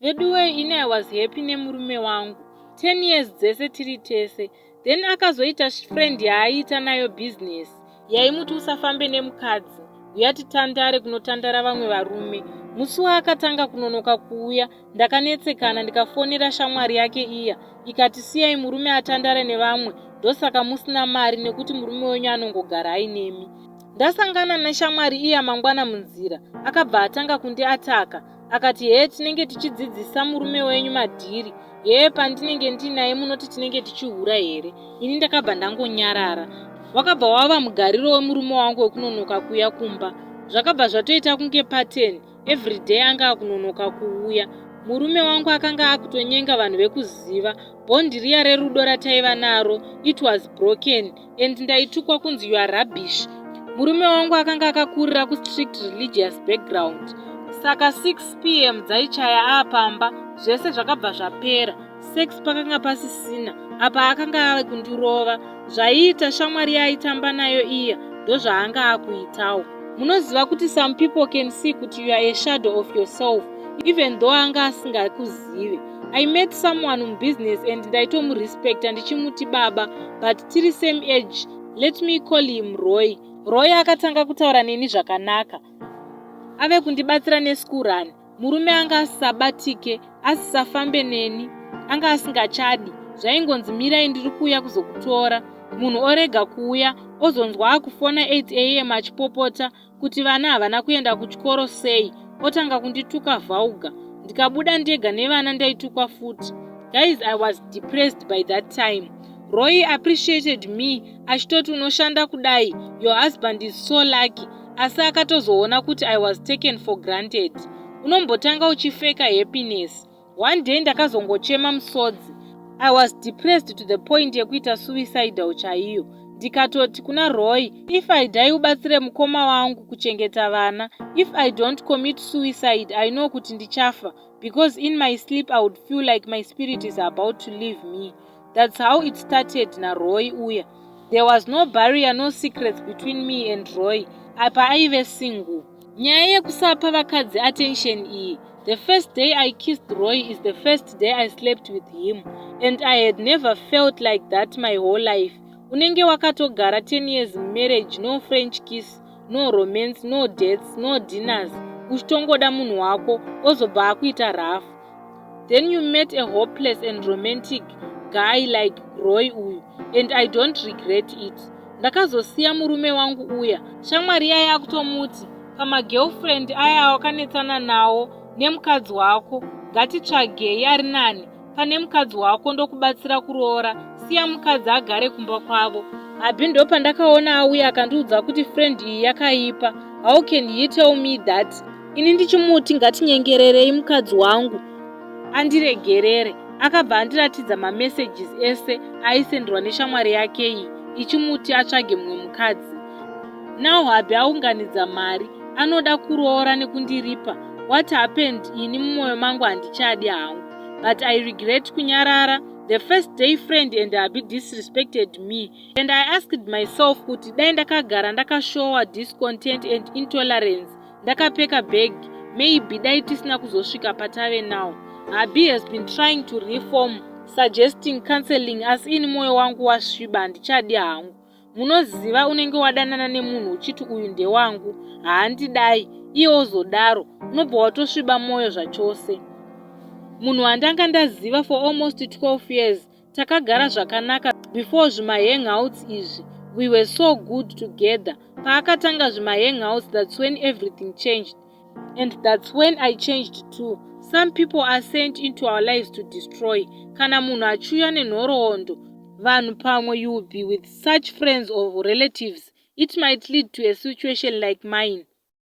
The way in I was happy nemurume wangu 10 years dzese tiri tese. Then akazoita friend yaaita nayo business yaimuti usafambe nemukadzi uyati tandare kunotandara vamwe varume. Musi waakatanga kunonoka kuuya ndakanetsekana ndikafonera shamwari yake iya ikati siyai murume atandare nevamwe ndosaka musina mari nekuti murume wenyu anongogara ainemi. Ndasangana neshamwari iya mangwana munzira akabva atanga kundiataka akati hee tinenge tichidzidzisa murume wenyu madhiri hee pandinenge ndinaye munoti tinenge tichihura here. Ini ndakabva ndangonyarara. Wakabva wava mugariro wemurume wangu wekunonoka kuuya kumba. Zvakabva zvatoita kunge pattern everyday anga akunonoka kuuya. Murume wangu akanga akutonyenga vanhu vekuziva bondi riya rerudo rataiva naro it was broken and ndaitukwa kunzi you are rubbish. Murume wangu akanga akakurira kustrict religious background. Saka 6 p.m. dzaichaya Pamba zvese zvakabva zvapera. Sex pakanga pasisina apa akanga ave kundirova. Zvaiita shamwari yaitamba nayo iya ndozvaanga akuitawo. Munoziva kuti some people can see kuti you are a shadow of yourself even though anga asingakuzive. I met someone in business and ndaitomurespecta ndichimuti baba but tiri same age. Let me call him Roy. Roy akatanga kutaura neni zvakanaka. Ave kundibatsira neskurani. Murume anga asisabatike, asisafambe neni, anga asingachadi. Zvaingonzi mirai ndiri kuuya kuzokutora. Munhu orega kuuya, ozonzwa akufona 8 am achipopota kuti vana havana kuenda kuchikoro sei, otanga kundituka vauga. Ndikabuda ndega nevana ndaitukwa futi. Guys, I was depressed by that time. Roy appreciated me, achitoti unoshanda kudai, your husband is so lucky. Asi akatozoona kuti I was taken for granted. Unombotanga uchifeka happiness. One day ndakazongochema musodzi. I was depressed to the point yekuita suicidal chaiyo. Ndikatoti kuna Roy, if I die ubatsire mukoma wangu kuchengeta vana. If I don't commit suicide, I know kuti ndichafa. Because in my sleep I would feel like my spirit is about to leave me. That's how it started na Roy uya. There was no barrier, no secrets between me and Roy. Apa aive single. Nyaya yekusapa vakadzi attention iyi. The first day I kissed Roy is the first day I slept with him. And I had never felt like that my whole life. Unenge wakatogara 10 years in marriage, no French kiss, no romance, no dates, no dinners. Uchitongoda munhu wako, ozobva akuita rough. Then you met a hopeless and romantic guy like Roy uyu. And I don't regret it. Ndakazosiya murume wangu uya. Shamwari yaya akutomuti, pama girlfriend aya wakanetsana nawo nemukadzi wako, ngatitsvagei ari nani. Pane mukadzi wako ndokubatsira kuroora, siya mukadzi agare kumba kwavo. Abi ndo pandakaona auya akandiudza kuti friend iyi yakaipa. How can you tell me that? Ini ndichimuti ngatinyengererei mukadzi wangu andiregerere. Akabva andiratidza mamessages ese aisendwa neshamwari yake iyi ichimuti atsvage mumwe mukadzi. Now Habi aunganidza mari, anoda kuroora nekundiripa. What happened? Ini mumwoyo mangu handichadi hangu. But I regret kunyarara. The first day friend and Habi disrespected me. And I asked myself kuti dai ndakagara ndakashowa discontent and intolerance, ndakapeka bag, maybe dai tisina kuzosvika patave now. Habi has been trying to reform, suggesting counseling asi ini mwoyo wangu wasviba handichadi hangu. Munoziva unenge wadanana nemunhu uchiti uyu ndewangu, haandidai, iye ozodaro, unobva watosviba mwoyo zvachose. Munhu wandanga ndaziva for almost 12 years, takagara zvakanaka before zvima hangouts izvi. We were so good together. Paakatanga zvima hangouts, that's when everything changed. And that's when I changed too. Some people are sent into our lives to destroy. Kana munhu achiuya nenhoroondo, vanhu pamwe you will be with such friends or relatives, it might lead to a situation like mine.